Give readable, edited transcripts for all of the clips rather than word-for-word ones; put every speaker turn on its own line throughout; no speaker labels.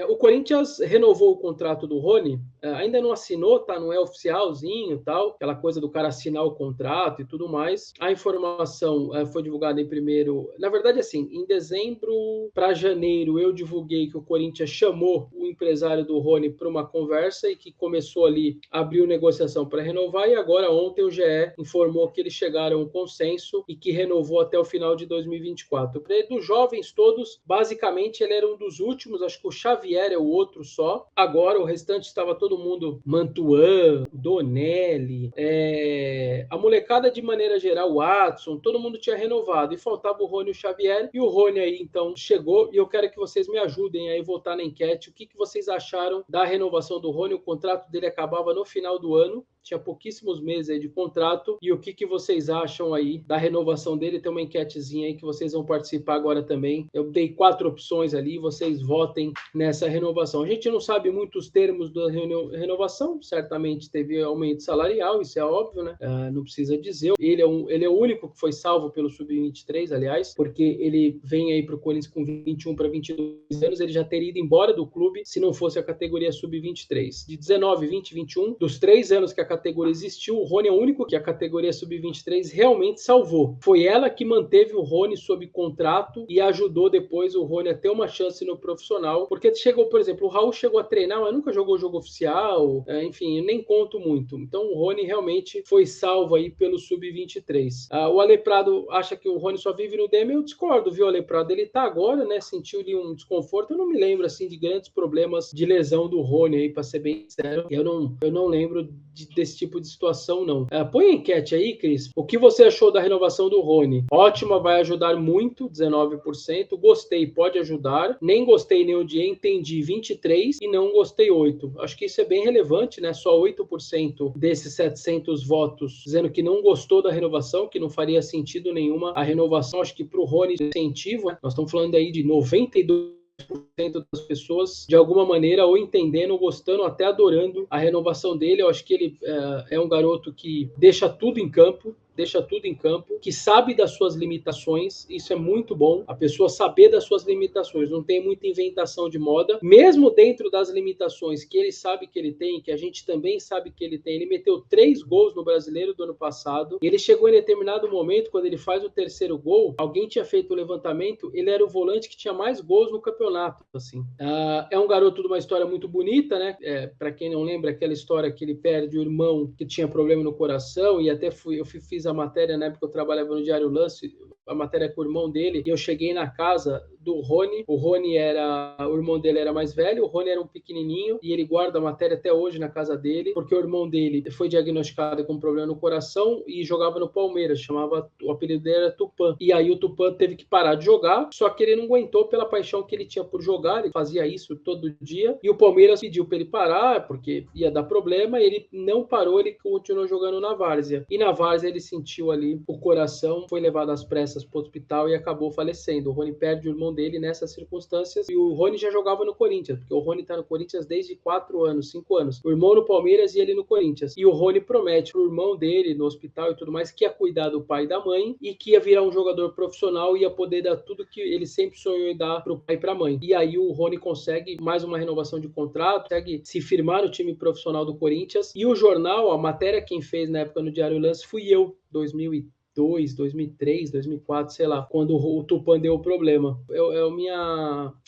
O Corinthians renovou o contrato do Rony, ainda não assinou, tá? Não é oficialzinho, tal, aquela coisa do cara assinar o contrato e tudo mais. A informação foi divulgada em primeiro, na verdade, assim, em dezembro para janeiro eu divulguei que o Corinthians chamou o empresário do Rony para uma conversa e que começou ali, abriu negociação para renovar, e agora ontem o GE informou que eles chegaram a um consenso e que renovou até o final de 2024. Dos jovens todos, basicamente ele era um dos últimos, acho que o Xavier é o outro só. Agora o restante estava todo mundo, Mantuan, Donelli, a molecada de maneira geral, o Watson, todo mundo tinha renovado e faltava o Rony e o Xavier, e o Rony aí então chegou, e eu quero que vocês me ajudem aí a votar na enquete. O que vocês acharam da renovação do Rony? O contrato dele acabava no final do ano, tinha pouquíssimos meses aí de contrato, e o que vocês acham aí da renovação dele? Tem uma enquetezinha aí que vocês vão participar agora também. Eu dei 4 opções ali, vocês votem nessa renovação. A gente não sabe muitos termos da renovação, certamente teve aumento salarial, isso é óbvio, né? Não precisa dizer. Ele é o único que foi salvo pelo Sub-23, aliás, porque ele vem aí para o Corinthians com 21 para 22 anos, ele já teria ido embora do clube se não fosse a categoria Sub-23. De 19, 20, 21, dos 3 anos que a categoria existiu, o Rony é o único que a categoria Sub-23 realmente salvou. Foi ela que manteve o Rony sob contrato e ajudou depois o Rony a ter uma chance no profissional, porque chegou, por exemplo, o Raul chegou a treinar, mas nunca jogou jogo oficial, enfim, eu nem conto muito. Então o Rony realmente foi salvo aí pelo Sub-23. O Aleprado acha que o Rony só vive no DM, eu discordo, viu, Aleprado? Ele tá agora, né, sentiu ali um desconforto, eu não me lembro, assim, de grandes problemas de lesão do Rony aí, para ser bem sincero, eu não lembro desse tipo de situação, não. Põe a enquete aí, Cris. O que você achou da renovação do Rony? Ótima, vai ajudar muito, 19%. Gostei, pode ajudar. Nem gostei, nem odiei, entendi, 23%. E não gostei, 8%. Acho que isso é bem relevante, né? Só 8% desses 700 votos dizendo que não gostou da renovação, que não faria sentido nenhuma a renovação. Acho que para o Rony, incentivo, né? Nós estamos falando aí de 92% das pessoas, de alguma maneira, ou entendendo, ou gostando, até adorando a renovação dele. Eu acho que ele é um garoto que deixa tudo em campo, que sabe das suas limitações, isso é muito bom, a pessoa saber das suas limitações, não tem muita inventação de moda, mesmo dentro das limitações que ele sabe que ele tem, que a gente também sabe que ele tem. Ele meteu 3 gols no Brasileiro do ano passado, ele chegou em determinado momento, quando ele faz o 3º gol, alguém tinha feito o levantamento, ele era o volante que tinha mais gols no campeonato, assim. É um garoto de uma história muito bonita, né? Para quem não lembra, aquela história que ele perde o irmão que tinha problema no coração, e até eu fiz a matéria, na época que eu trabalhava no Diário Lance, a matéria com o irmão dele, e eu cheguei na casa do Rony. O irmão dele era mais velho, o Rony era um pequenininho, e ele guarda a matéria até hoje na casa dele, porque o irmão dele foi diagnosticado com problema no coração e jogava no Palmeiras, o apelido dele era Tupã. E aí o Tupã teve que parar de jogar, só que ele não aguentou pela paixão que ele tinha por jogar, ele fazia isso todo dia, e o Palmeiras pediu para ele parar, porque ia dar problema, e ele não parou, ele continuou jogando na várzea. E na várzea ele sentiu ali o coração, foi levado às pressas para o hospital e acabou falecendo. O Rony perde o irmão dele nessas circunstâncias, e o Rony já jogava no Corinthians, porque o Rony está no Corinthians desde 4 anos, 5 anos. O irmão no Palmeiras e ele no Corinthians. E o Rony promete pro irmão dele, no hospital e tudo mais, que ia cuidar do pai e da mãe, e que ia virar um jogador profissional e ia poder dar tudo que ele sempre sonhou em dar pro pai e pra mãe. E aí o Rony consegue mais uma renovação de contrato, consegue se firmar no time profissional do Corinthians. E o jornal, a matéria quem fez na época no Diário Lance fui eu, 2002, 2003, 2004, sei lá, quando o Tupã deu o problema.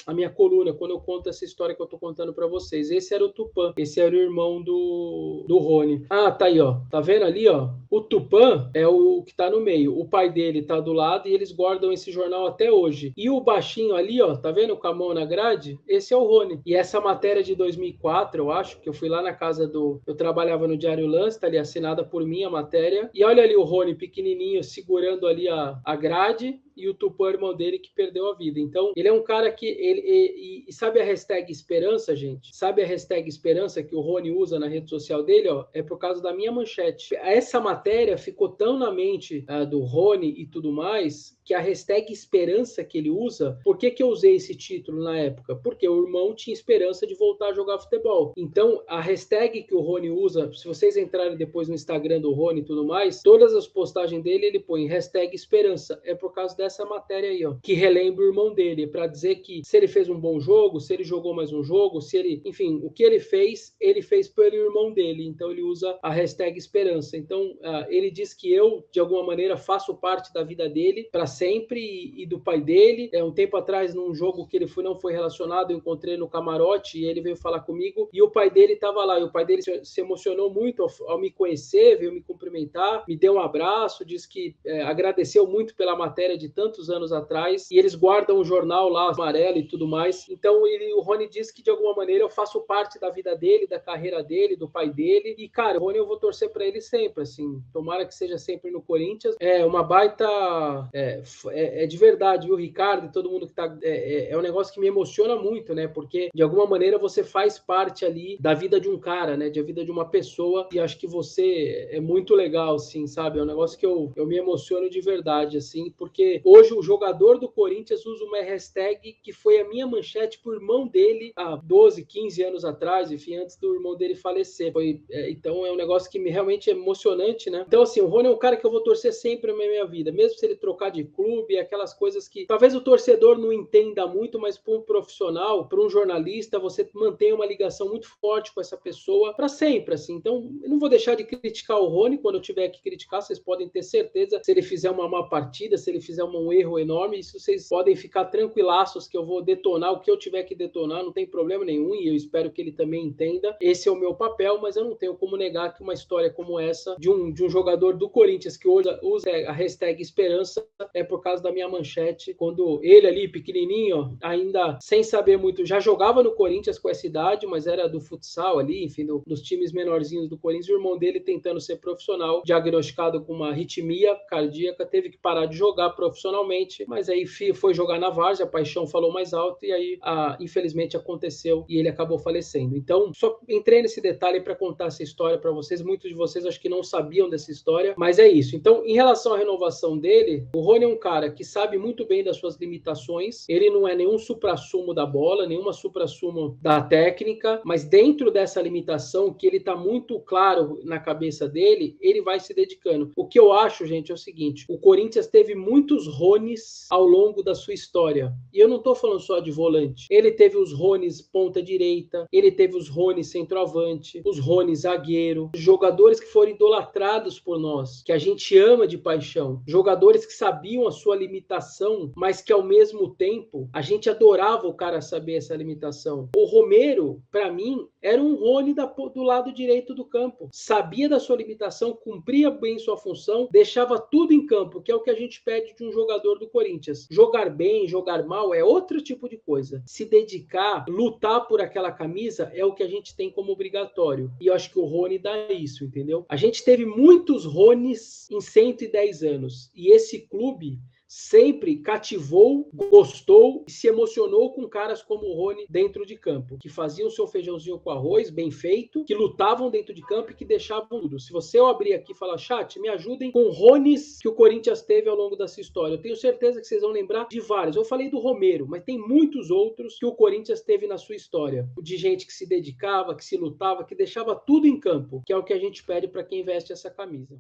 A minha coluna, quando eu conto essa história que eu tô contando para vocês. Esse era o Tupã, esse era o irmão do Rony. Tá aí, ó. Tá vendo ali, ó? O Tupã é o que tá no meio. O pai dele tá do lado e eles guardam esse jornal até hoje. E o baixinho ali, ó, tá vendo com a mão na grade? Esse é o Rony. E essa matéria de 2004, eu acho, que eu fui lá na casa eu trabalhava no Diário Lance, tá ali assinada por mim a matéria. E olha ali o Rony pequenininho segurando ali a grade, e o Tupã, irmão dele, que perdeu a vida. Então, ele é um cara que... E sabe a hashtag esperança, gente? Sabe a hashtag esperança que o Rony usa na rede social dele? Ó, é por causa da minha manchete. Essa matéria ficou tão na mente do Rony e tudo mais, que a hashtag esperança que ele usa... Por que eu usei esse título na época? Porque o irmão tinha esperança de voltar a jogar futebol. Então, a hashtag que o Rony usa, se vocês entrarem depois no Instagram do Rony e tudo mais, todas as postagens dele, ele põe hashtag esperança. É por causa dessa matéria aí, ó, que relembra o irmão dele, para dizer que se ele fez um bom jogo, se ele jogou mais um jogo, se ele, enfim, o que ele fez pelo irmão dele. Então ele usa a hashtag esperança. Então ele diz que eu, de alguma maneira, faço parte da vida dele para sempre e do pai dele. Um tempo atrás, num jogo que ele não foi relacionado, eu encontrei no camarote e ele veio falar comigo e o pai dele estava lá. E o pai dele se emocionou muito ao me conhecer, veio me cumprimentar, me deu um abraço, disse que agradeceu muito pela matéria de tantos anos atrás e eles guardam o jornal lá, amarelo e tudo mais. Então o Rony disse que de alguma maneira eu faço parte da vida dele, da carreira dele, do pai dele e, cara, o Rony eu vou torcer para ele sempre, assim, tomara que seja sempre no Corinthians. É uma baita... É de verdade, viu, Ricardo e todo mundo que tá... É um negócio que me emociona muito, né, porque de alguma maneira você faz parte ali da vida de um cara, né, da vida de uma pessoa e acho que você é muito legal, assim, sabe, é um negócio que eu me emociono de verdade, assim, porque hoje o jogador do Corinthians usa uma hashtag que foi a minha manchete pro irmão dele há 12, 15 anos atrás, enfim, antes do irmão dele falecer. Então é um negócio que realmente é emocionante, né? Então, assim, o Rony é um cara que eu vou torcer sempre na minha vida, mesmo se ele trocar de clube, aquelas coisas que talvez o torcedor não entenda muito, mas para um profissional, para um jornalista, você mantém uma ligação muito forte com essa pessoa para sempre, assim. Então, eu não vou deixar de criticar o Rony quando eu tiver que criticar, vocês podem ter certeza, se ele fizer uma má partida, se ele fizer um erro enorme, isso vocês podem ficar tranquilaços que eu vou detonar o que eu tiver que detonar, não tem problema nenhum, e eu espero que ele também entenda. Esse é o meu papel, mas eu não tenho como negar que uma história como essa, de um jogador do Corinthians que hoje usa a hashtag esperança, é por causa da minha manchete, quando ele ali, pequenininho, ainda sem saber muito, já jogava no Corinthians com essa idade, mas era do futsal ali, enfim, dos times menorzinhos do Corinthians, e o irmão dele tentando ser profissional, diagnosticado com uma arritmia cardíaca, teve que parar de jogar profissionalmente, mas aí foi jogar na várzea, a paixão falou mais alto, e aí, infelizmente, aconteceu, e ele acabou falecendo. Então, só entrei nesse detalhe para contar essa história para vocês, muitos de vocês acho que não sabiam dessa história, mas é isso. Então, em relação à renovação dele, o Rony é um cara que sabe muito bem das suas limitações, ele não é nenhum suprassumo da bola, nenhuma suprassumo da técnica, mas dentro dessa limitação, que ele está muito claro na cabeça dele, ele vai se dedicando. O que eu acho, gente, é o seguinte, o Corinthians teve muitos Rones ao longo da sua história, e eu não estou falando só de volante, ele teve os Rones ponta direita, ele teve os Rones centroavante, os Rones zagueiro, jogadores que foram idolatrados por nós, que a gente ama de paixão, jogadores que sabiam a sua limitação, mas que ao mesmo tempo a gente adorava o cara saber essa limitação. O Romero, para mim, era um Rony do lado direito do campo, sabia da sua limitação, cumpria bem sua função, deixava tudo em campo, que é o que a gente pede de um jogador do Corinthians. Jogar bem, jogar mal é outro tipo de coisa. Se dedicar, lutar por aquela camisa é o que a gente tem como obrigatório. E eu acho que o Rony dá isso, entendeu? A gente teve muitos Rones em 110 anos. E esse clube sempre cativou, gostou e se emocionou com caras como o Rony dentro de campo, que faziam seu feijãozinho com arroz bem feito, que lutavam dentro de campo e que deixavam tudo. Se você abrir aqui e falar, chat, me ajudem com Rones que o Corinthians teve ao longo dessa história. Eu tenho certeza que vocês vão lembrar de vários. Eu falei do Romero, mas tem muitos outros que o Corinthians teve na sua história. De gente que se dedicava, que se lutava, que deixava tudo em campo, que é o que a gente pede para quem veste essa camisa.